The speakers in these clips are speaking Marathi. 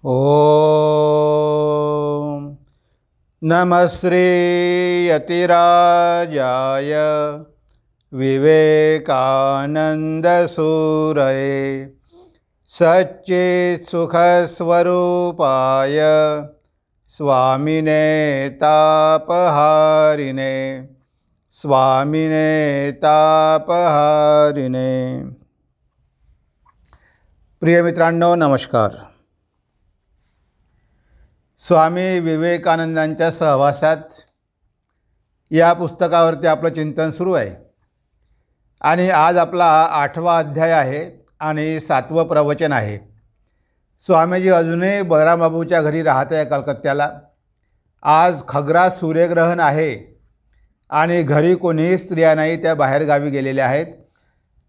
ओम नमः श्री यतिराजाय विवेकानंद सूरये सच्चित् सुखस्वरूपाय स्वामिने तापहारिणे स्वामिने तापहारिणे। प्रिय मित्रांनो, नमस्कार। स्वामी विवेकानंदांच्या सहवासात या पुस्तकावरती आपलं चिंतन सुरू आहे आणि आज आपला 8वा अध्याय आहे आणि 7वं प्रवचन आहे। स्वामीजी अजूनही बलरामबाबूच्या घरी राहत आहे कलकत्त्याला। आज खग्रास सूर्यग्रहण आहे आणि घरी कोणीही स्त्रिया नाही, त्या बाहेरगावी गेलेल्या आहेत।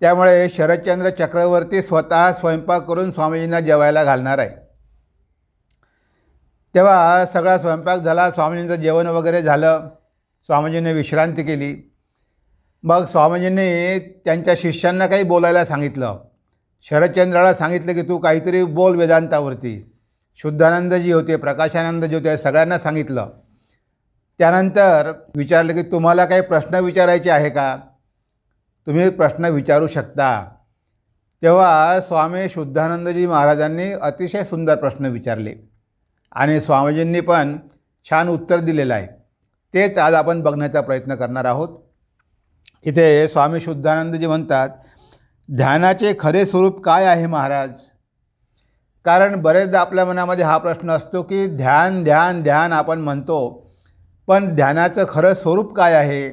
त्यामुळे शरदचंद्र चक्रवर्ती स्वतः स्वयंपाक करून स्वामीजींना जेवायला घालणार आहे। तेव्हा सगळा स्वयंपाक झाला, स्वामीजींचं जेवण वगैरे झालं, स्वामीजींनी विश्रांती केली। मग स्वामीजींनी त्यांच्या शिष्यांना काही बोलायला सांगितलं। शरदचंद्राला सांगितलं की तू काहीतरी बोल वेदांतावरती। शुद्धानंदजी होते, प्रकाशानंदजी होते, सगळ्यांना सांगितलं। त्यानंतर विचारलं की तुम्हाला काही प्रश्न विचारायचे आहे का, तुम्ही प्रश्न विचारू शकता। तेव्हा स्वामी शुद्धानंदजी महाराजांनी अतिशय सुंदर प्रश्न विचारले आणि स्वामीजींनी पण छान उत्तर दिलेलं आहे। तेच आज आपण बघण्याचा प्रयत्न करणार आहोत। इथे स्वामी शुद्धानंदजी म्हणतात, ध्यानाचे खरे स्वरूप काय आहे महाराज? कारण बरेचदा आपल्या मनामध्ये हा प्रश्न असतो की ध्यान ध्यान ध्यान आपण म्हणतो, पण ध्यानाचं खरं स्वरूप काय आहे,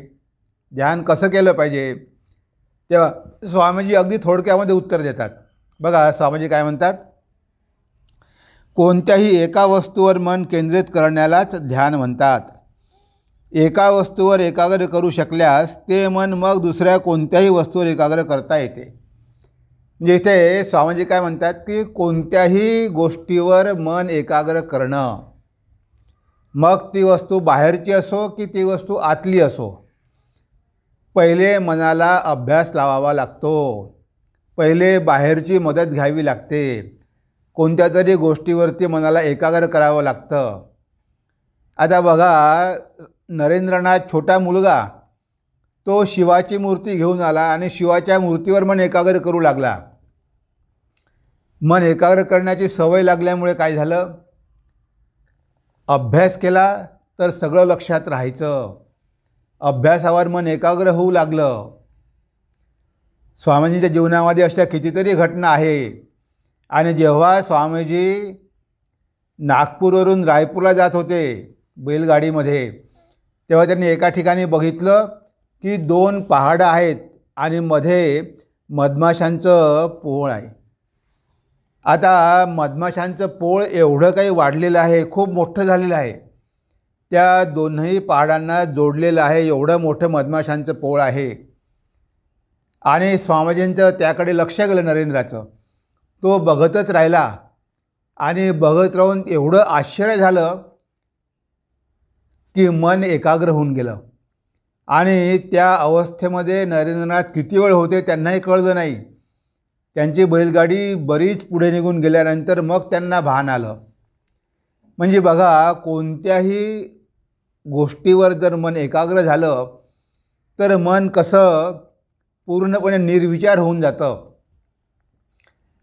ध्यान कसं केलं पाहिजे? तेव्हा स्वामीजी अगदी थोडक्यामध्ये उत्तर देतात। बघा स्वामीजी काय म्हणतात, कोणत्याही एका वस्तूवर मन केंद्रित करण्यालाच ध्यान म्हणतात। एका वस्तूवर एकाग्र करू शकल्यास ते मन मग दुसऱ्या कोणत्याही वस्तूवर एकाग्र करता येते। म्हणजे इथे स्वामीजी काय म्हणतात की कोणत्याही गोष्टीवर मन एकाग्र करणं, मग ती वस्तू बाहेरची असो की ती वस्तू आतली असो, पहिले मनाला अभ्यास लावावा लागतो, पहिले बाहेरची मदत घ्यावी लागते, कोणत्या तरी गोष्टीवरती मनाला एकाग्र करावं लागतं। आता बघा, नरेंद्रनाथ छोटा मुलगा तो शिवाची मूर्ती घेऊन आला आणि शिवाच्या मूर्तीवर मन एकाग्र करू लागला। मन एकाग्र करण्याची सवय लागल्यामुळे काय झालं, अभ्यास केला तर सगळं लक्षात राहायचं, अभ्यासावर मन एकाग्र होऊ लागलं। स्वामीजींच्या जीवनामध्ये अशा कितीतरी घटना आहे। आणि जेव्हा स्वामीजी नागपूरवरून रायपूरला जात होते बैलगाडीमध्ये, तेव्हा त्यांनी एका ठिकाणी बघितलं की 2 पहाडं आहेत आणि मध्ये मधमाशांचं पोळ आहे। आता मधमाशांचं पोळ एवढं काही वाढलेलं आहे, खूप मोठं झालेलं आहे, त्या दोन्ही पहाडांना जोडलेलं आहे, एवढं मोठं मधमाशांचं पोळ आहे। आणि स्वामीजींचं त्याकडे लक्ष गेलं नरेंद्राचं, तो बघतच राहिला आणि बघत राहून एवढं आश्चर्य झालं की मन एकाग्र होऊन गेलं। आणि त्या अवस्थेमध्ये नरेंद्रनाथ किती वेळ होते त्यांनाही कळलं नाही। त्यांची बैलगाडी बरीच पुढे निघून गेल्यानंतर मग त्यांना भान आलं। म्हणजे बघा, कोणत्याही गोष्टीवर जर मन एकाग्र झालं तर मन कसं पूर्णपणे निर्विचार होऊन जातं।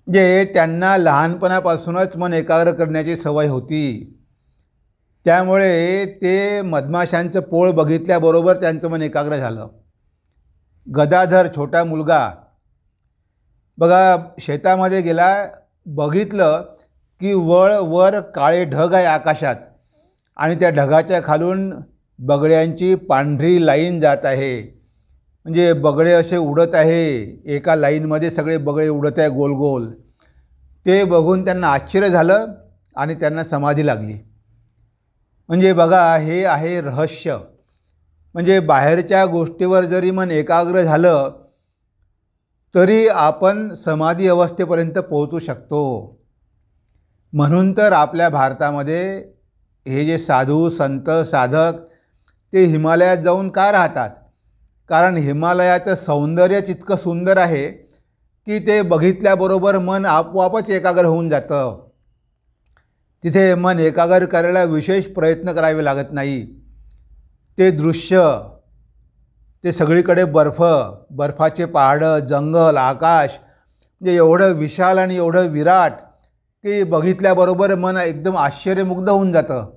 जे त्यांना लहानपणापासूनच मन एकाग्र करण्याची सवय होती, त्यामुळे ते मधमाशांचं पोळ बघितल्याबरोबर त्यांचं मन एकाग्र झालं। गदाधर छोटा मुलगा बघा शेतामध्ये गेला, बघितलं की वर काळे ढग आहे आकाशात आणि त्या ढगाच्या खालून बगड्यांची पांढरी लाईन जात आहे। म्हणजे बगळे असे उडत आहे, एका लाईनमध्ये सगळे बगळे उडत आहे गोल गोल। ते बघून त्यांना आश्चर्य झालं आणि त्यांना समाधी लागली। म्हणजे बघा, हे आहे रहस्य। म्हणजे बाहेरच्या गोष्टीवर जरी मन एकाग्र झालं तरी आपण समाधी अवस्थेपर्यंत पोहोचू शकतो। म्हणून तर आपल्या भारतामध्ये हे जे साधू संत साधक ते हिमालयात जाऊन का राहतात? कारण हिमालयाचं सौंदर्यच इतकं सुंदर आहे की ते बघितल्याबरोबर मन आपोआपच एकाग्र होऊन जातं। तिथे मन एकाग्र करायला विशेष प्रयत्न करावे लागत नाही. ते दृश्य, ते सगळीकडे बर्फाचे पहाडं, जंगल, आकाश, म्हणजे एवढं विशाल आणि एवढं विराट की बघितल्याबरोबर मन एकदम आश्चर्यमुग्ध होऊन जातं.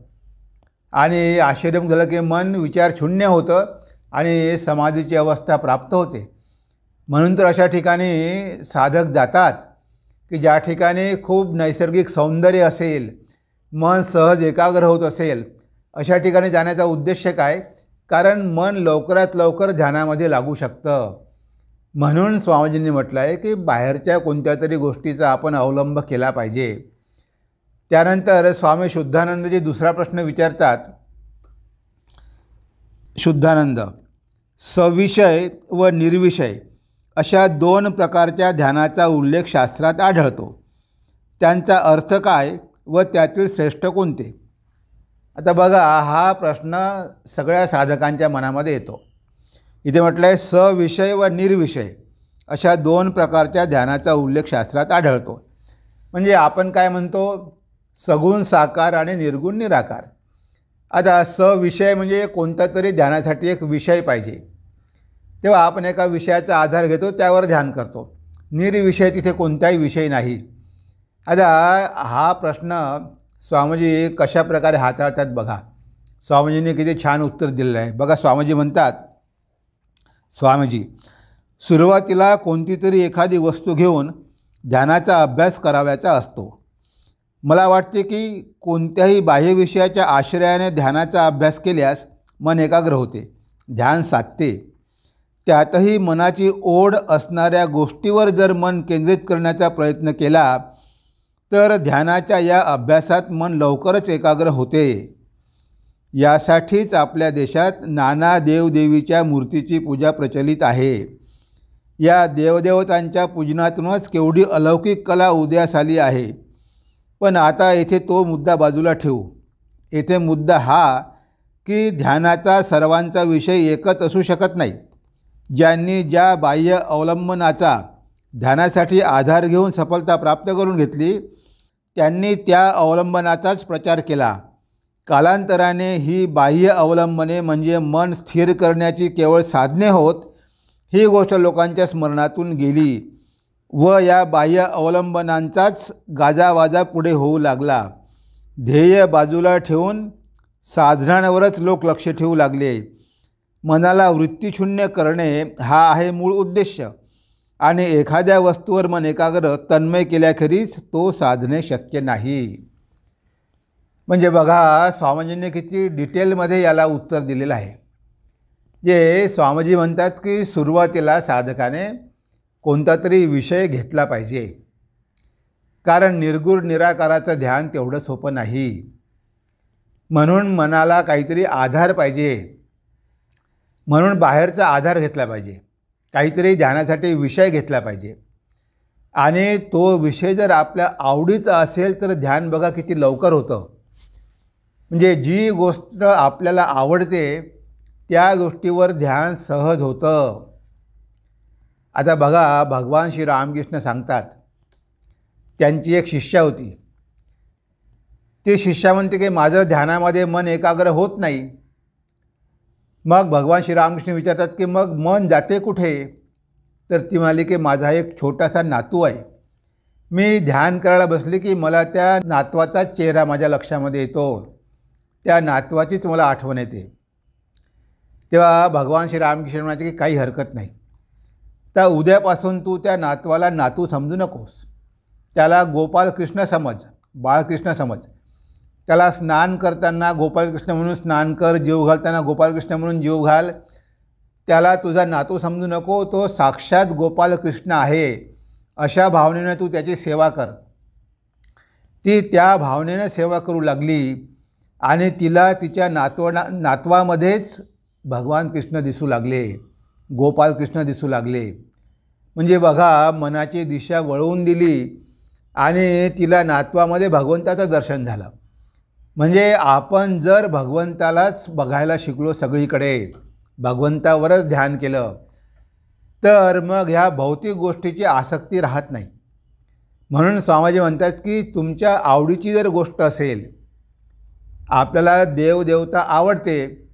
आणि आश्चर्यमुग्ध झालं की मन विचारशून्य होतं आणि समाधीची अवस्था प्राप्त होते. म्हणून तर अशा ठिकाणी साधक जातात की ज्या ठिकाणी खूप नैसर्गिक सौंदर्य असेल, मन सहज एकाग्र होत असेल, अशा ठिकाणी जाण्याचा उद्देश काय? कारण मन लवकरात लवकर ध्यानामध्ये लागू शकतं. म्हणून स्वामीजींनी म्हटलं आहे की बाहेरच्या कोणत्या तरी गोष्टीचा आपण अवलंब केला पाहिजे. त्यानंतर स्वामी शुद्धानंदजी दुसरा प्रश्न विचारतात. शुद्धानंद, सविषय व निर्विषय अशा 2 प्रकारच्या ध्यानाचा उल्लेख शास्त्रात आढळतो. त्यांचा अर्थ काय व त्यातील श्रेष्ठ कोणते? आता बघा, हा प्रश्न सगळ्या साधकांच्या मनामध्ये येतो. इथे म्हटलं आहे सविषय व निर्विषय अशा 2 प्रकारच्या ध्यानाचा उल्लेख शास्त्रात आढळतो. म्हणजे आपण काय म्हणतो, सगुण साकार आणि निर्गुण निराकार. आता सविषय म्हणजे कोणता तरी ध्यानासाठी एक विषय पाहिजे, तेव्हा आपण एका विषयाचा आधार घेतो, त्यावर ध्यान करतो. निर्विषय तिथे कोणताही विषय नाही. आता हा प्रश्न स्वामीजी कशा प्रकारे हाताळतात बघा. स्वामीजींनी किती छान उत्तर दिलेलं आहे बघा. स्वामीजी म्हणतात, स्वामीजी, सुरुवातीला कोणती तरी एखादी वस्तू घेऊन ध्यानाचा अभ्यास करावयाचा असतो. मला वाटते की कोणत्याही बाह्य विषयाच्या आश्रयाने ध्यानाचा अभ्यास केल्यास मन एकाग्र होते, ध्यान साधते. त्यातही मनाची ओढ असणाऱ्या गोष्टीवर जर मन केंद्रित करण्याचा प्रयत्न केला तर ध्यानाच्या या अभ्यासात मन लवकरच एकाग्र होते. यासाठीच आपल्या देशात नाना देवदेवीच्या मूर्तीची पूजा प्रचलित आहे. या देवदेवतांच्या पूजनातूनच केवढी अलौकिक कला उदयास आली आहे. पण आता येथे तो मुद्दा बाजूला ठेवू. येथे मुद्दा हा की ध्यानाचा सर्वांचा विषय एकच असू शकत नाही. ज्यांनी ज्या बाह्य अवलंबनाचा ध्यानासाठी आधार घेऊन सफलता प्राप्त करून घेतली, त्यांनी त्या अवलंबनाचाच प्रचार केला. कालांतराने ही बाह्य अवलंबने म्हणजे मन स्थिर करण्याची केवळ साधने होत, ही गोष्ट लोकांच्या स्मरणातून गेली व या बाह्य अवलंबनांचाच गाजावाजा पुढे होऊ लागला. ध्येय बाजूला ठेवून साधनांवरच लोक लक्ष ठेवू लागले. मनाला वृत्तीशून्य करणे हा आहे मूळ उद्देश आणि एखाद्या वस्तूवर मन एकाग्र तन्मय केल्याखेरीज तो साधणे शक्य नाही. म्हणजे बघा, स्वामीजींनी किती डिटेलमध्ये याला उत्तर दिलेलं आहे. जे स्वामीजी म्हणतात की सुरुवातीला साधकाने कोणता तरी विषय घेतला पाहिजे, कारण निर्गुण निराकाराचं ध्यान तेवढं सोपं नाही. म्हणून मनाला काहीतरी आधार पाहिजे, म्हणून बाहेरचा आधार घेतला पाहिजे, काहीतरी ध्यानासाठी विषय घेतला पाहिजे. आणि तो विषय जर आपल्या आवडीचा असेल तर ध्यान बघा किती लवकर होतं. म्हणजे जी गोष्ट आपल्याला आवडते त्या गोष्टीवर ध्यान सहज होतं. आता बघा, भगवान श्री रामकृष्ण सांगतात, त्यांची एक शिष्या होती. ती शिष्या म्हणते की माझं ध्यानामध्ये मन एकाग्र होत नाही. मग भगवान श्री रामकृष्ण विचारतात की मग मन जाते कुठे? तर ती म्हणाली की माझा एक छोटासा नातू आहे. मी ध्यान करायला बसले की मला त्या नातवाचा चेहरा माझ्या लक्षामध्ये येतो, त्या नातवाचीच मला आठवण येते. तेव्हा भगवान श्री रामकृष्ण म्हणाले की काही हरकत नाही, तर उद्यापासून तू त्या नातवाला नातू समजू नकोस, त्याला गोपालकृष्ण समज, बाळकृष्ण समज. त्याला स्नान करताना गोपालकृष्ण म्हणून स्नान कर, जीव घालताना गोपालकृष्ण म्हणून जीव घाल. त्याला तुझा नातू समजू नको, तो साक्षात गोपालकृष्ण आहे, अशा भावनेनं तू त्याची सेवा कर. ती त्या भावनेनं सेवा करू लागली आणि तिला तिच्या नातवामध्येच भगवान कृष्ण दिसू लागले, गोपालकृष्ण दिसू लागले. म्हणजे बघा, मनाची दिशा वळवून दिली आणि तिला नातवामध्ये भगवंताचं दर्शन झालं. म्हणजे आपण जर भगवंतालाच बघायला शिकलो, सगळीकडे भगवंतावरच ध्यान केलं, तर मग ह्या भौतिक गोष्टीची आसक्ती राहत नाही. म्हणून स्वामीजी म्हणतात की तुमच्या आवडीची जर गोष्ट असेल, आपल्याला देवदेवता आवडते,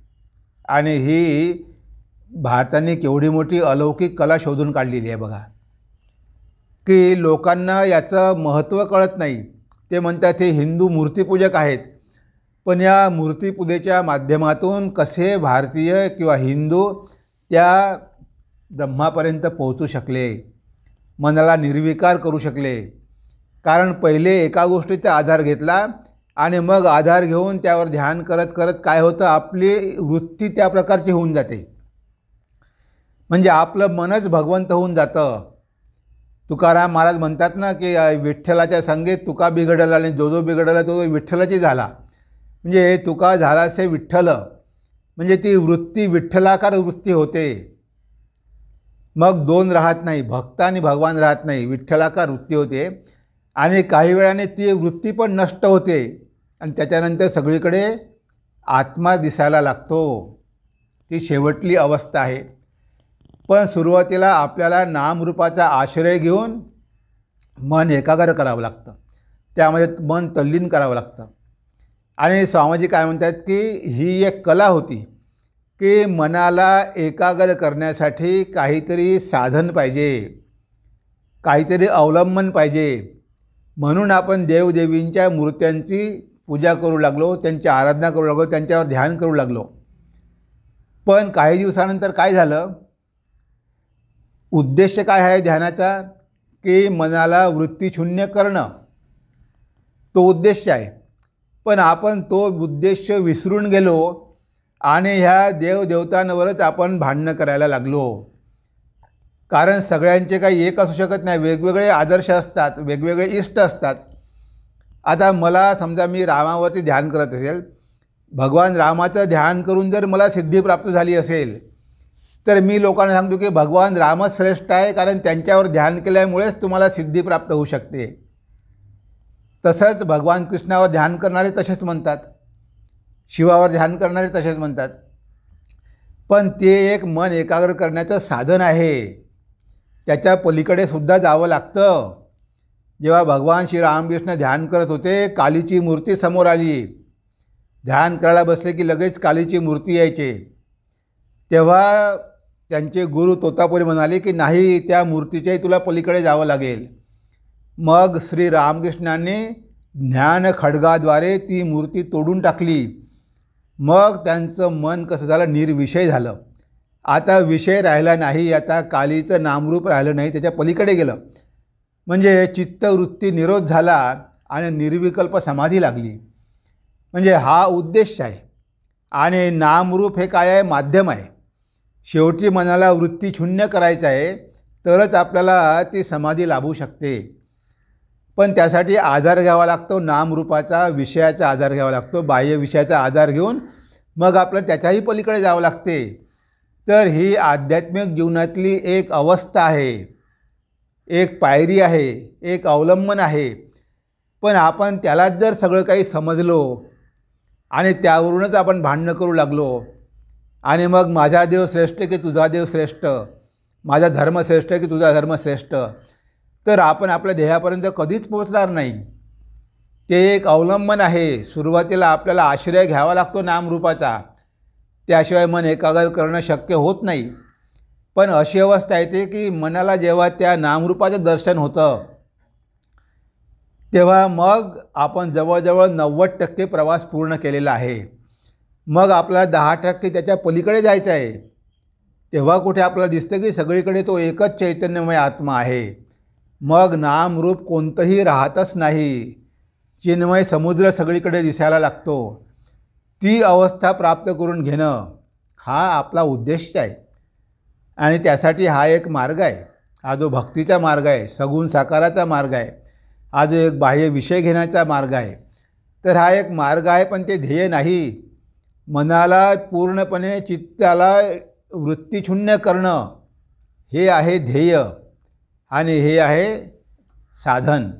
आणि ही भारताने केवढी मोठी अलौकिक कला शोधून काढलेली आहे बघा, की लोकांना याचं महत्त्व कळत नाही. ते म्हणतात हे हिंदू मूर्तिपूजक आहेत, पण या मूर्तिपूजेच्या माध्यमातून कसे भारतीय किंवा हिंदू त्या ब्रह्मापर्यंत पोहोचू शकले, मनाला निर्विकार करू शकले. कारण पहिले एका गोष्टीचा आधार घेतला आणि मग आधार घेऊन त्यावर ध्यान करत करत काय होतं, आपली वृत्ती त्या प्रकारची होऊन जाते. म्हणजे आपलं मनच भगवंत होऊन जातं. तुकाराम महाराज म्हणतात ना की विठ्ठलाच्या संगीत तुका बिघडला आणि जो जो बिघडला तो विठ्ठलाची झाला. म्हणजे तुका झालासे विठ्ठल, म्हणजे ती वृत्ती विठ्ठलाकार वृत्ती होते. मग दोन राहत नाही, भक्त आणि भगवान राहत नाही, विठ्ठलाकार वृत्ती होते. आणि काही वेळाने ती वृत्ती पण नष्ट होते आणि त्याच्यानंतर सगळीकडे आत्मा दिसायला लागतो. ती शेवटली अवस्था आहे. पण सुरुवातीला आपल्याला नामरूपाचा आश्रय घेऊन मन एकाग्र करावं लागतं, त्यामध्ये मन तल्लीन करावं लागतं. आणि स्वामीजी काय म्हणतात की ही एक कला होती की मनाला एकाग्र करण्यासाठी काहीतरी साधन पाहिजे, काहीतरी अवलंबन पाहिजे. म्हणून आपण देवदेवींच्या मूर्त्यांची पूजा करू लागलो, त्यांची आराधना करू लागलो, त्यांच्यावर ध्यान करू लागलो. पण काही दिवसानंतर काय झालं, उद्देश काय आहे ध्यानाचा, की मनाला वृत्तीशून्य करणं, तो उद्देश आहे. पण आपण तो उद्देश विसरून गेलो आणि ह्या देवदेवतांवरच आपण भांडणं करायला लागलो. कारण सगळ्यांचे काही एक असू शकत नाही, वेगवेगळे आदर्श असतात, वेगवेगळे इष्ट असतात. आता मला समजा मी रामावरती ध्यान करत असेल, भगवान रामाचं ध्यान करून जर मला सिद्धी प्राप्त झाली असेल, तर मी लोकांना सांगतो की भगवान रामच श्रेष्ठ आहे, कारण त्यांच्यावर ध्यान केल्यामुळेच तुम्हाला सिद्धी प्राप्त होऊ शकते. तसंच भगवान कृष्णावर ध्यान करणारे तसेच म्हणतात, शिवावर ध्यान करणारे तसेच म्हणतात. पण ते एक मन एकाग्र करण्याचं साधन आहे, त्याच्या पलीकडे सुद्धा जावं लागतं. जेव्हा भगवान श्री रामकृष्ण ध्यान करत होते, कालीची मूर्ती समोर आली. ध्यान करायला बसले की लगेच कालीची मूर्ती यायची. तेव्हा त्यांचे गुरु तोतापुरी म्हणाले की नाही, त्या मूर्तीच्याही तुला पलीकडे जावं लागेल. मग श्री रामकृष्णांनी ज्ञान खड्गाद्वारे ती मूर्ती तोडून टाकली. मग त्यांचं मन कसं झालं, निर्विषय झालं. आता विषय राहिला नाही, आता कालीचं नामरूप राहिलं नाही, त्याच्या पलीकडे गेलं. म्हणजे चित्तवृत्ती निरोध झाला आणि निर्विकल्प समाधी लागली. म्हणजे हा उद्देश आहे. आणि नामरूप हे काय आहे, माध्यम आहे. शेवटी मनाला वृत्ती शून्य करायचं आहे, तरच आपल्याला ती समाधी लाभू शकते. पण त्यासाठी आधार घ्यावा लागतो, नामरूपाचा, विषयाचा आधार घ्यावा लागतो. बाह्य विषयाचा आधार घेऊन मग आपल्याला त्याच्याही पलीकडे जावं लागते. तर ही आध्यात्मिक जीवनातली एक अवस्था आहे, एक पायरी आहे, एक अवलंबन आहे. पण आपण त्यालाच जर सगळं काही समजलो आणि त्यावरूनच आपण भांडणं करू लागलो आणि मग माझा देव श्रेष्ठ की तुझा देव श्रेष्ठ, माझा धर्म श्रेष्ठ की तुझा धर्म श्रेष्ठ, तर आपण आपल्या ध्येयापर्यंत कधीच पोहोचणार नाही. ते एक अवलंबन आहे. सुरुवातीला आपल्याला आश्रय घ्यावा लागतो नामरूपाचा, त्याशिवाय मन एकाग्र करणं शक्य होत नाही. पण अशी अवस्था येते की मनाला जेव्हा त्या नामरूपाचं दर्शन होतं, तेव्हा मग आपण जवळजवळ 90% प्रवास पूर्ण केलेला आहे. मग आपल्याला 10% त्याच्या पलीकडे जायचं आहे. तेव्हा कुठे आपल्याला दिसतं की सगळीकडे तो एकच चैतन्यमय आत्मा आहे. मग नामरूप कोणतंही राहतच नाही, चिन्मय समुद्र सगळीकडे दिसायला लागतो. ती अवस्था प्राप्त करून घेणं हा आपला उद्देश आहे. आणि त्यासाठी हा एक मार्ग आहे. हा जो भक्तीचा मार्ग आहे, सगुण साकाराचा मार्ग आहे, हा जो एक बाह्य विषय घेण्याचा मार्ग आहे, तर हा एक मार्ग आहे. पण ते ध्येय नाही. मनाला पूर्णपणे, चित्ताला वृत्तीशून्य करणं हे आहे ध्येय आणि हे आहे साधन.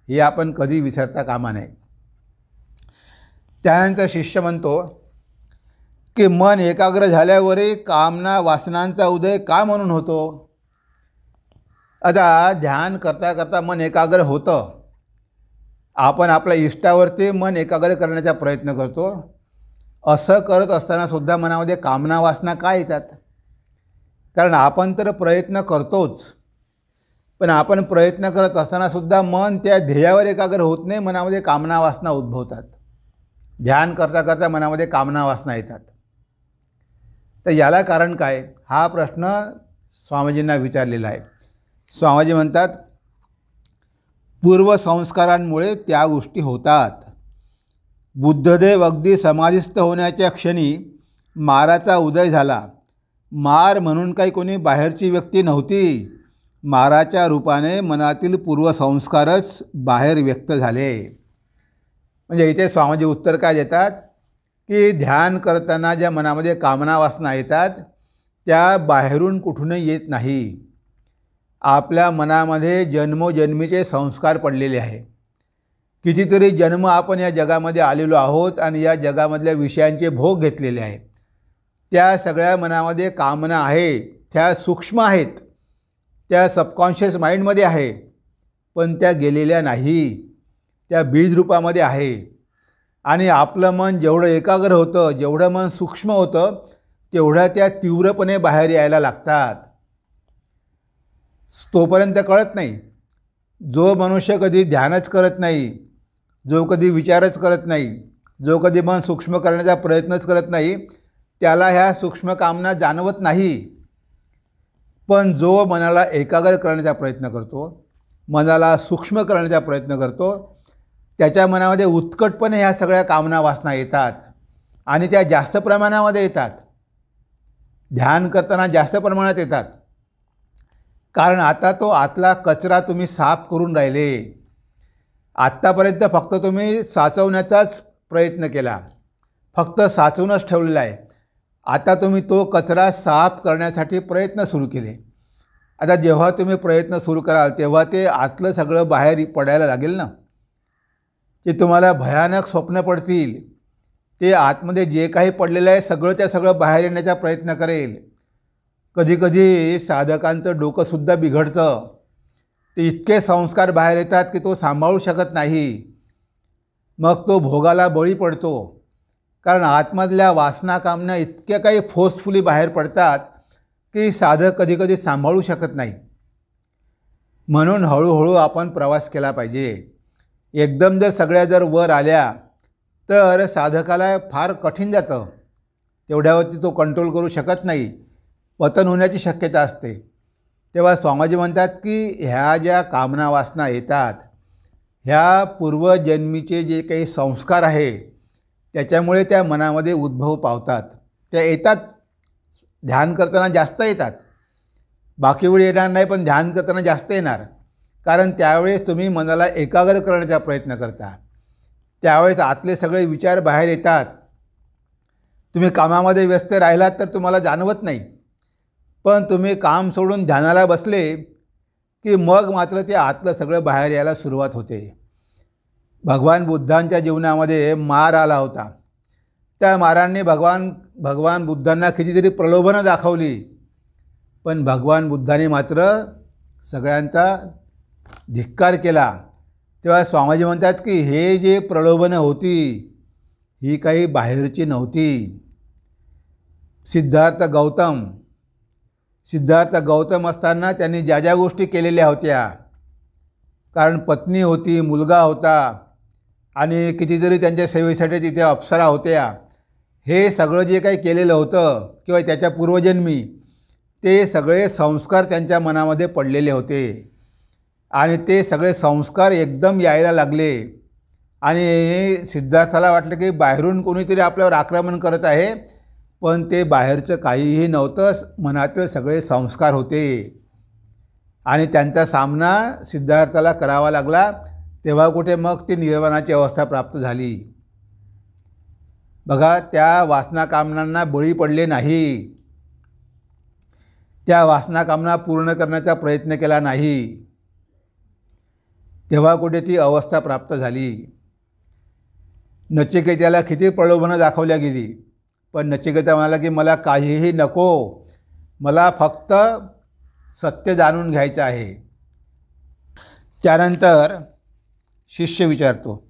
हे आपण कधी विसरता कामा नये. त्यानंतर शिष्य म्हणतो की मन एकाग्र झाल्यावरही कामना वासनांचा उदय का म्हणून होतो. आता ध्यान करता करता मन एकाग्र होतं. आपण आपल्या इष्टावरती मन एकाग्र करण्याचा प्रयत्न करतो. असं करत असतानासुद्धा मनामध्ये कामना वासना का येतात? कारण आपण तर प्रयत्न करतोच, पण आपण प्रयत्न करत असतानासुद्धा मन त्या ध्येयावर एकाग्र होत नाही. मनामध्ये कामना वासना उद्भवतात. ध्यान करता करता मनामध्ये कामना वासना येतात. तर याला कारण काय? हा प्रश्न स्वामीजींना विचारलेला आहे. स्वामीजी म्हणतात, पूर्वसंस्कारांमुळे त्या गोष्टी होतात. बुद्धदेव अगदी समाधिस्थ होण्याच्या क्षणी माराचा उदय झाला. मार म्हणून काही कोणी बाहेरची व्यक्ती नव्हती. माराच्या रूपाने मनातील पूर्वसंस्कारच बाहेर व्यक्त झाले. म्हणजे इथे स्वामीजी उत्तर काय देतात की ध्यान करताना ज्या मनामध्ये कामना वासना येतात त्या बाहेरून कुठूनही येत नाही. आपल्या मनामध्ये जन्मोजन्मीचे संस्कार पडलेले आहे. कितीतरी जन्म आपण या जगामध्ये आलेलो आहोत आणि या जगामधल्या विषयांचे भोग घेतलेले आहेत. त्या सगळ्या मनामध्ये कामना आहे, त्या सूक्ष्म आहेत, त्या सबकॉन्शियस माइंडमध्ये आहे, पण त्या गेलेल्या नाही, त्या बीजरूपामध्ये आहे. आणि आपलं मन जेवढं एकाग्र होतं, जेवढं मन सूक्ष्म होतं, तेवढ्या त्या तीव्रपणे बाहेर यायला लागतात. तोपर्यंत कळत नाही. जो मनुष्य कधी ध्यानच करत नाही, जो कधी विचारच करत नाही, जो कधी मन सूक्ष्म करण्याचा प्रयत्नच करत नाही, त्याला ह्या सूक्ष्म कामना जाणवत नाही. पण जो मनाला एकाग्र करण्याचा प्रयत्न करतो, मनाला सूक्ष्म करण्याचा प्रयत्न करतो, त्याच्या मनामध्ये उत्कटपणे ह्या सगळ्या कामना वासना येतात आणि त्या जास्त प्रमाणामध्ये येतात. ध्यान करताना जास्त प्रमाणात येतात. कारण आता तो आतला कचरा तुम्ही साफ करून राहिले. आत्तापर्यंत फक्त तुम्ही साचवण्याचाच प्रयत्न केला, फक्त साचवूनच ठेवलेला आहे. आता तुम्ही तो कचरा साफ करण्यासाठी प्रयत्न सुरू केले. आता जेव्हा तुम्ही प्रयत्न सुरू कराल तेव्हा ते आतलं सगळं बाहेर पडायला लागेल ना. ते तुम्हाला भयानक स्वप्न पडतील. ते आतमध्ये जे काही पडलेलं आहे सगळं सगळं बाहेर येण्याचा प्रयत्न करेल. कधीकधी साधकांचं डोकंसुद्धा बिघडतं. ते इतके संस्कार बाहेर येतात की तो सांभाळू शकत नाही. मग तो भोगाला बळी पडतो. कारण आतमधल्या वासना कामना इतक्या काही फोर्सफुली बाहेर पडतात की साधक कधीकधी सांभाळू शकत नाही. म्हणून हळूहळू आपण प्रवास केला पाहिजे. एकदम जर वर आल्या तर साधकाला फार कठीण जातं. तेवढ्यावरती तो कंट्रोल करू शकत नाही. पतन होण्याची शक्यता असते. तेव्हा स्वामीजी म्हणतात की ह्या ज्या कामना वासना येतात, ह्या पूर्वजन्मीचे जे काही संस्कार आहे त्याच्यामुळे त्या मनामध्ये उद्भव पावतात. त्या येतात. ध्यान करताना जास्त येतात. बाकी वेळी येणार नाही, पण ध्यान करताना जास्त येणार. कारण त्यावेळेस तुम्ही मनाला एकाग्र करण्याचा प्रयत्न करता. त्यावेळेस आतले सगळे विचार बाहेर येतात. तुम्ही कामामध्ये व्यस्त राहिलात तर तुम्हाला जाणवत नाही, पण तुम्ही काम सोडून ध्यानाला बसले की मग मात्र ते आतलं सगळं बाहेर यायला सुरुवात होते. भगवान बुद्धांच्या जीवनामध्ये मार आला होता. त्या मारांनी भगवान बुद्धांना कितीतरी प्रलोभनं दाखवली, पण भगवान बुद्धांनी मात्र सगळ्यांचा धिक्कार केला. तेव्हा स्वामीजी म्हणतात की हे जे प्रलोभनं होती ही काही बाहेरची नव्हती. सिद्धार्थ गौतम असताना त्यांनी ज्या ज्या गोष्टी केलेल्या होत्या, कारण पत्नी होती, मुलगा होता आणि कितीतरी त्यांच्या सेवेसाठी तिथे अप्सरा होत्या, हे सगळं जे काही केलेलं होतं किंवा त्याच्या पूर्वजन्मी ते सगळे संस्कार त्यांच्या मनामध्ये पडलेले होते. आणि ते सगळे संस्कार एकदम यायला लागले आणि सिद्धार्थाला वाटलं की बाहेरून कोणीतरी आपल्यावर आक्रमण करत आहे, पण ते बाहेरचं काहीही नव्हतं. मनातले सगळे संस्कार होते आणि त्यांचा सामना सिद्धार्थाला करावा लागला. तेव्हा कुठे मग ती निर्वाणाची अवस्था प्राप्त झाली. बघा, त्या वासना कामनांना बळी पडले नाही. त्या वासना कामना पूर्ण करण्याचा प्रयत्न केला नाही. तेव्हा कुठे ती अवस्था प्राप्त झाली. नचिकेताला किती प्रलोभनं दाखवल्या गेली, पण नचिकेता म्हणाला की मला काहीही नको, मला फक्त सत्य जाणून घ्यायचं आहे. त्यानंतर शिष्य विचारतो,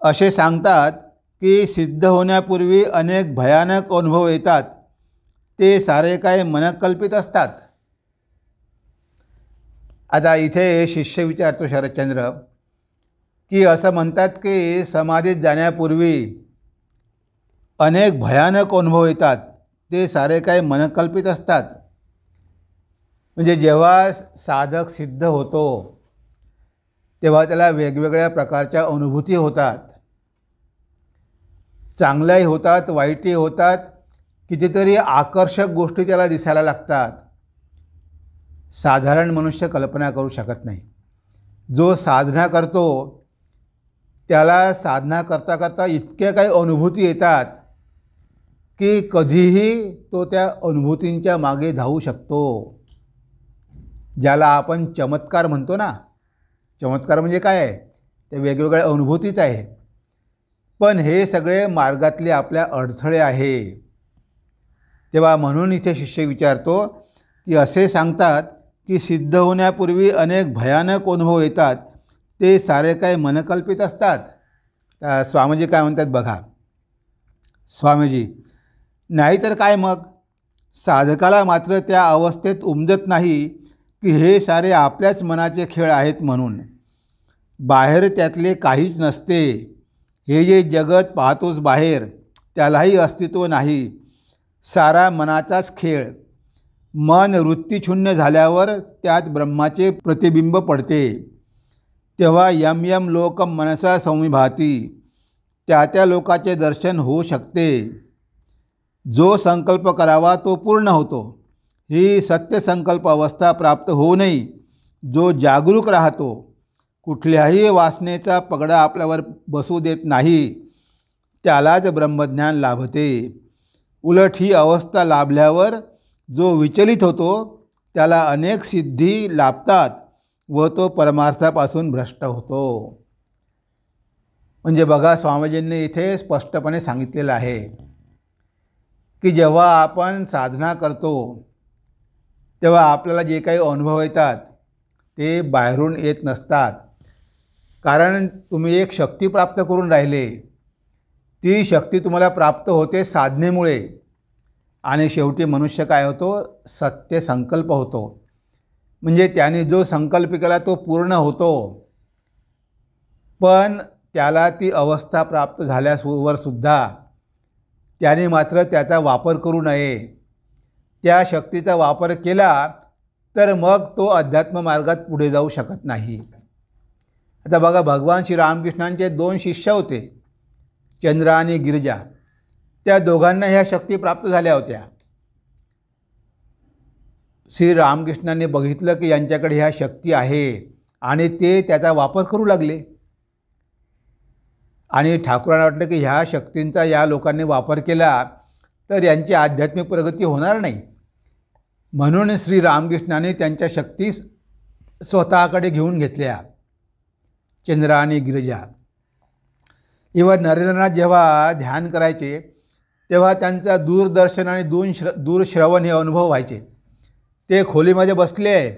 असे सांगतात की सिद्ध होण्यापूर्वी अनेक भयानक अनुभव येतात, ते सारे काय मनकल्पित असतात? आता इथे शिष्य विचारतो शरदचंद्र की असं म्हणतात की समाधीत जाण्यापूर्वी अनेक भयानक अनुभव येतात, ते सारे काय मनकल्पित असतात? म्हणजे जेव्हा साधक सिद्ध होतो तेव्हा त्याला वेगवेगळ्या प्रकारच्या अनुभूती होतात, चांगल्याही होतात, वाईटही होतात, कितीतरी आकर्षक गोष्टी त्याला दिसायला लागतात. साधारण मनुष्य कल्पना करू शकत नाही. जो साधना करतो त्याला साधना करता करता इतक्या काही अनुभूती येतात की कधीही तो त्या अनुभूतींच्या मागे धावू शकतो. ज्याला आपण चमत्कार म्हणतो ना, चमत्कार म्हणजे काय आहे? ते वेगवेगळ्या अनुभूतीच आहे. पण हे सगळे मार्गातले आपल्या अडथळे आहे. तेव्हा म्हणून इथे शिष्य विचारतो की असे सांगतात की सिद्ध होण्यापूर्वी अनेक भयानक अनुभव येतात, ते सारे काय मनकल्पित असतात? स्वामीजी काय म्हणतात बघा. स्वामीजी, नाहीतर काय मग, साधकाला मात्र त्या अवस्थेत उमजत नाही की हे सारे आपल्याच मनाचे खेळ आहेत म्हणून. बाहेर त्यातले काहीच नसते. हे जे जगत पाहतोच बाहेर, त्यालाही अस्तित्व नाही. सारा मनाचाच खेळ. मन वृत्तीशून्य झाल्यावर त्यात ब्रह्माचे प्रतिबिंब पडते. तेव्हा यम यम लोकम मनसा संविभाती, त्या लोकाचे दर्शन होऊ शकते. जो संकल्प करावा तो पूर्ण होतो. ही सत्यसंकल्प अवस्था प्राप्त होऊनही जो जागरूक राहतो, कुठल्याही वासनेचा पगडा आपल्यावर बसू देत नाही, त्यालाच ब्रह्मज्ञान लाभते. उलट ही अवस्था लाभल्यावर जो विचलित होतो त्याला अनेक सिद्धी लाभतात व तो परमार्थापासून भ्रष्ट होतो. म्हणजे बघा, स्वामीजींनी इथे स्पष्टपणे सांगितलेलं आहे की जेव्हा आपण साधना करतो तेव्हा आपल्याला जे काही अनुभव येतात ते बाहेरून येत नसतात. कारण तुम्ही एक शक्ती प्राप्त करून राहिले. ती शक्ती तुम्हाला प्राप्त होते साधनेमुळे. आणि शेवटी मनुष्य काय होतो? सत्य संकल्प होतो. म्हणजे त्याने जो संकल्प केला तो पूर्ण होतो. पण त्याला ती अवस्था प्राप्त झाल्यावर सुद्धा त्याने मात्र त्याचा वापर करू नये. त्या शक्तीचा वापर केला तर मग तो अध्यात्म मार्गात पुढे जाऊ शकत नाही. आता बघा, भगवान श्रीरामकृष्णांचे 2 शिष्य होते, चंद्र आणि गिरिजा. त्या दोघांना ह्या शक्ती प्राप्त झाल्या होत्या. श्रीरामकृष्णांनी बघितलं की यांच्याकडे ह्या शक्ती आहे आणि ते त्याचा वापर करू लागले. आणि ठाकूरांना वाटलं की ह्या शक्तींचा या लोकांनी वापर केला तर यांची आध्यात्मिक प्रगती होणार नाही. म्हणून श्रीरामकृष्णांनी त्यांच्या शक्ती स्वतःकडे घेऊन घेतल्या, चंद्र आणि गिरिजा. इव्हन नरेंद्रनाथ जेव्हा ध्यान करायचे तेव्हा त्यांचा दूरदर्शन आणि दूरश्रवण हे अनुभव व्हायचे. ते खोलीमध्ये बसले,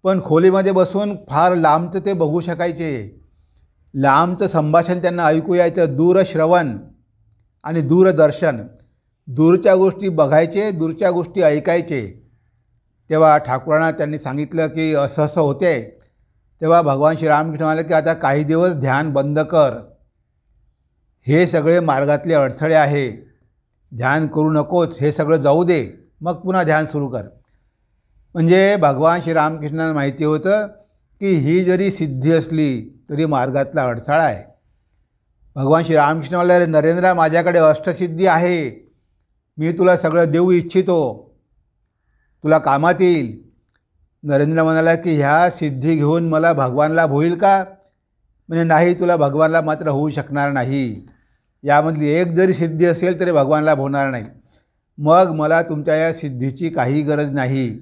पण खोलीमध्ये बसून फार लांबचं ते बघू शकायचे. लांबचं संभाषण त्यांना ऐकू यायचं. दूरश्रवण आणि दूरदर्शन, दूरच्या गोष्टी बघायचे, दूरच्या गोष्टी ऐकायचे. तेव्हा ठाकूरांना त्यांनी सांगितलं की असं असं होते. तेव्हा भगवान श्रीरामकृष्ण म्हणाले की आता काही दिवस ध्यान बंद कर. हे सगळे मार्गातले अडथळे आहे, ध्यान करू नकोच, हे सगळं जाऊ दे, मग पुन्हा ध्यान सुरू कर. म्हणजे भगवान श्रीरामकृष्णांना माहिती होतं की ही जरी सिद्धी असली तरी मार्गातला अडथळा आहे. भगवान श्रीरामकृष्ण म्हणाले, नरेंद्र, माझ्याकडे अष्टसिद्धी आहे, मी तुला सगळं देऊ इच्छितो, तुला कामात येईल. नरेंद्र म्हणाला की ह्या सिद्धी घेऊन मला भगवान लाभ होईल का? म्हणजे नाही, तुला भगवान लाभ मात्र होऊ शकणार नाही. यामधली एक जरी सिद्धी असेल तरी भगवान लाभ होणार नाही. मग मला तुमच्या या सिद्धीची काही गरज नाही.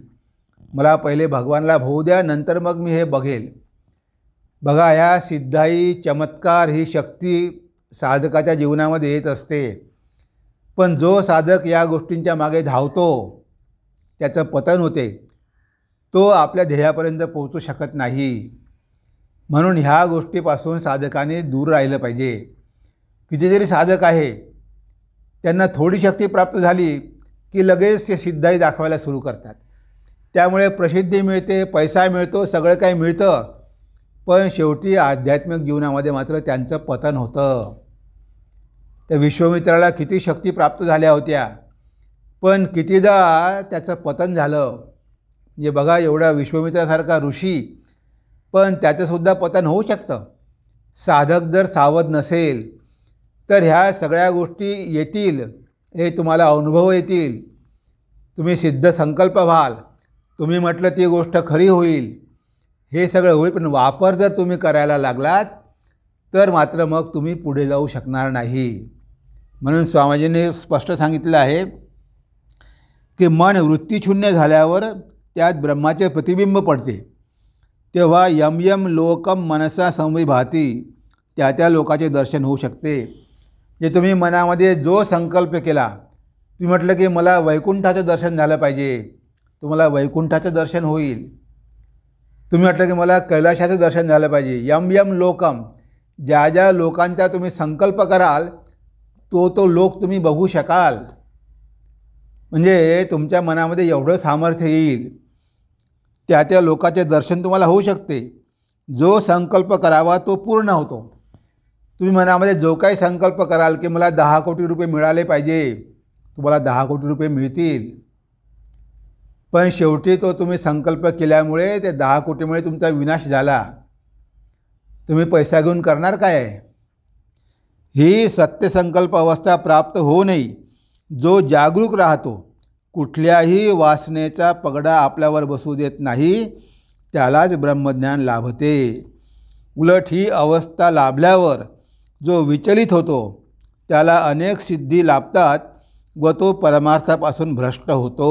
मला पहिले भगवान लाभ होऊ द्या, नंतर मग मी हे बघेल. बघा, ह्या सिद्धाई, चमत्कार ही शक्ती साधकाच्या जीवनामध्ये येत असते. पण जो साधक या गोष्टींच्या मागे धावतो त्याचं पतन होते. तो आपल्या ध्येयापर्यंत पोहोचू शकत नाही. म्हणून ह्या गोष्टीपासून साधकाने दूर राहिलं पाहिजे. कितीतरी साधक आहे, त्यांना थोडी शक्ती प्राप्त झाली की लगेच ते सिद्धाई दाखवायला सुरू करतात. त्यामुळे प्रसिद्धी मिळते, पैसा मिळतो, सगळं काही मिळतं, पण शेवटी आध्यात्मिक जीवनामध्ये मात्र त्यांचं पतन होतं. त्या विश्वामित्राला किती शक्ती प्राप्त झाल्या होत्या, पण कितीदा त्याचं पतन झालं. म्हणजे बघा, एवढा विश्वामित्रासारखा ऋषी, पण त्याचंसुद्धा पतन होऊ शकतं. साधक जर सावध नसेल तर ह्या सगळ्या गोष्टी येतील, हे तुम्हाला अनुभव येतील, तुम्ही सिद्ध संकल्प व्हाल, तुम्ही म्हटलं ती गोष्ट खरी होईल, हे सगळं होईल. पण वापर जर तुम्ही करायला लागलात तर मात्र मग तुम्ही पुढे जाऊ शकणार नाही. म्हणून स्वामीजींनी स्पष्ट सांगितलं आहे की मन वृत्तीशून्य झाल्यावर त्यात ब्रह्माचे प्रतिबिंब पडते, तेव्हा यम यम लोकम मनसा संविभाती, त्या लोकाचे दर्शन होऊ शकते. जे तुम्ही मनामध्ये जो संकल्प केला, तुम्ही म्हटलं की मला वैकुंठाचं दर्शन झालं पाहिजे, तुम्हाला वैकुंठाचं दर्शन होईल. तुम्ही म्हटलं की मला कैलाशाचं दर्शन झालं पाहिजे, यम यम लोकम, ज्या ज्या लोकांचा तुम्ही संकल्प कराल तो लोक तुम्ही बघू शकाल. म्हणजे तुमच्या मनामध्ये एवढं सामर्थ्य येईल, त्या लोकांचे दर्शन तुम्हाला होऊ शकते. जो संकल्प करावा तो पूर्ण होतो. तुम्ही मनामध्ये जो काही संकल्प कराल की मला 10 कोटी रुपये मिळाले पाहिजे, तुम्हाला 10 कोटी रुपये मिळतील. पण शेवटी तो तुम्ही संकल्प केल्यामुळे ते 10 कोटीमुळे तुमचा विनाश झाला. तुम्ही पैसा घेऊन करणार काय? ही सत्यसंकल्प अवस्था प्राप्त होऊ नये. जो जागरूक राहतो, कुठल्याही वासनेचा पगडा आपल्यावर बसू देत नाही, त्यालाच ब्रह्मज्ञान लाभते. उलट ही अवस्था लाभल्यावर जो विचलित होतो त्याला अनेक सिद्धी लाभतात व तो परमार्थापासून भ्रष्ट होतो.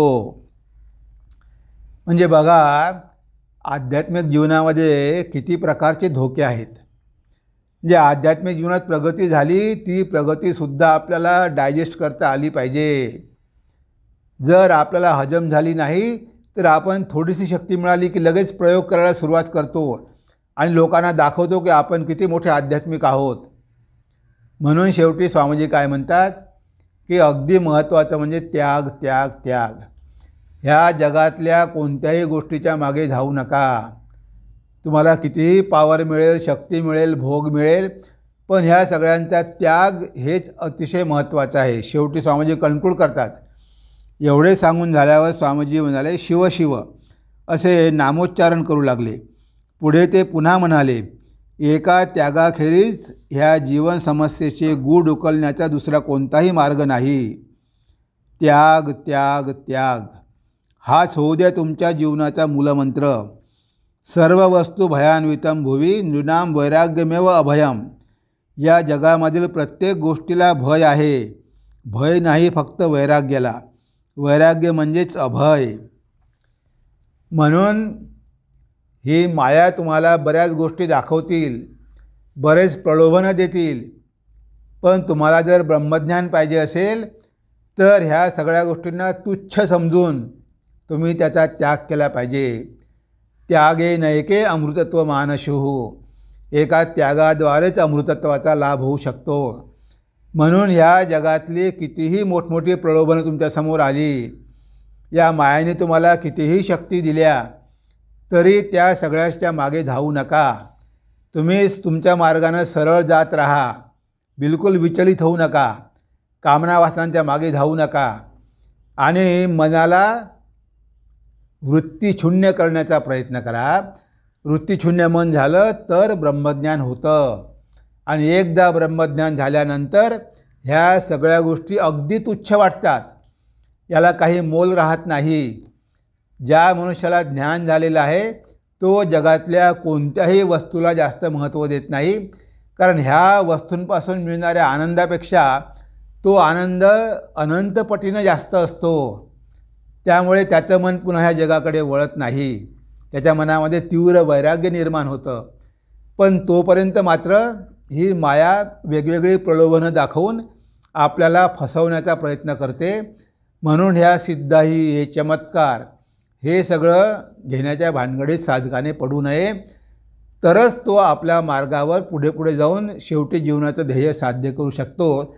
म्हणजे बघा, आध्यात्मिक जीवनामध्ये किती प्रकारचे धोके आहेत. म्हणजे आध्यात्मिक जीवनात प्रगती झाली, ती प्रगतीसुद्धा आपल्याला डायजेस्ट करता आली पाहिजे. जर आपल्याला हजम झाली नाही तर आपण थोडीशी शक्ती मिळाली की लगेच प्रयोग करायला सुरुवात करतो आणि लोकांना दाखवतो की आपण किती मोठे आध्यात्मिक आहोत. म्हणून शेवटी स्वामीजी काय म्हणतात की अगदी महत्त्वाचं म्हणजे त्याग, त्याग, त्याग. ह्या जगातल्या कोणत्याही गोष्टीच्या मागे धावू नका. तुम्हाला कितीही पॉवर मिळेल, शक्ती मिळेल, भोग मिळेल, पण ह्या सगळ्यांचा त्याग हेच अतिशय महत्त्वाचं आहे. शेवटी स्वामीजी कन्क्लूड करतात. एवढे सांगून झाल्यावर स्वामीजी म्हणाले, शिव शिव असे नामोच्चारण करू लागले. पुढे ते पुन्हा म्हणाले, एका त्यागाखेरीज ह्या जीवन समस्येचे गूढ उकलण्याचा दुसरा कोणताही मार्ग नाही. त्याग, त्याग, त्याग हाच होऊ द्या तुमच्या जीवनाचा मूलमंत्र. सर्व वस्तू भयान्वितम भुवी नृणाम वैराग्यमेव अभयम. या जगामधील प्रत्येक गोष्टीला भय आहे. भय नाही फक्त वैराग्याला. वैराग्य म्हणजेच अभय. म्हणून ही माया तुम्हाला बऱ्याच गोष्टी दाखवतील, बरेच प्रलोभनं देतील, पण तुम्हाला जर ब्रह्मज्ञान पाहिजे असेल तर ह्या सगळ्या गोष्टींना तुच्छ समजून तुम्ही त्याचा त्याग केला पाहिजे. त्यागे नैके अमृतत्व मानशुः. एका त्यागाद्वारेच अमृतत्वाचा लाभ होऊ शकतो. म्हणून ह्या जगातली कितीही मोठमोठी प्रलोभनं तुमच्यासमोर आली, या मायाने तुम्हाला कितीही शक्ती दिल्या, तरी त्या सगळ्याच्या मागे धावू नका. तुम्हीच तुमच्या मार्गानं सरळ जात राहा. बिलकुल विचलित होऊ नका. कामनावासनांच्या मागे धावू नका आणि मनाला वृत्तीशून्य करण्याचा प्रयत्न करा. वृत्तीशून्य मन झालं तर ब्रह्मज्ञान होतं. आणि एकदा ब्रह्मज्ञान झाल्यानंतर ह्या सगळ्या गोष्टी अगदी तुच्छ वाटतात. याला काही मोल राहत नाही. ज्या मनुष्याला ज्ञान झालेलं आहे तो जगातल्या कोणत्याही वस्तूला जास्त महत्त्व देत नाही, कारण ह्या वस्तूंपासून मिळणाऱ्या आनंदापेक्षा तो आनंद अनंतपटीनं जास्त असतो. त्यामुळे त्याचं मन पुन्हा ह्या जगाकडे वळत नाही. त्याच्या मनामध्ये तीव्र वैराग्य निर्माण होतं. पण तोपर्यंत मात्र ही माया वेगवेगळी प्रलोभनं दाखवून आपल्याला फसवण्याचा प्रयत्न करते. म्हणून ह्या सिद्धाई, हे चमत्कार, हे सगळं घेण्याच्या भानगडीत साधकाने पडू नये. तरच तो आपल्या मार्गावर पुढे पुढे जाऊन शेवटी जीवनाचं ध्येय साध्य करू शकतो,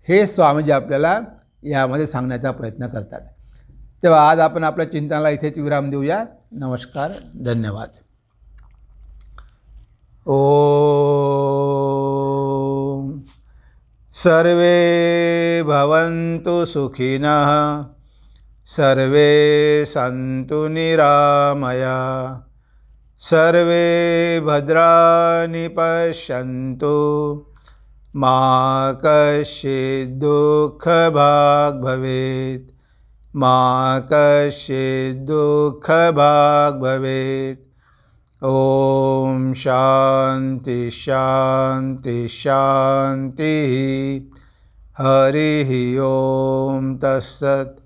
हे स्वामीजी आपल्याला यामध्ये सांगण्याचा प्रयत्न करतात. तेव्हा आज आपण आपल्या चिंतनाला इथेच विराम देऊया. नमस्कार, धन्यवाद. ओम सर्वे भवन्तु सुखिनः, सर्वे सन्तु निरामया, सर्वे भद्राणि पश्यन्तु, मा कश्चित् दुःखभाग् भवेत्, मा कश्चित् दुःखभाग् भवेत्. ओम शांति शांति शांति. हरि ओम तत्सत्.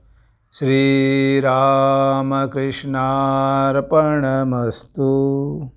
श्रीरामकृष्णार्पणमस्तु.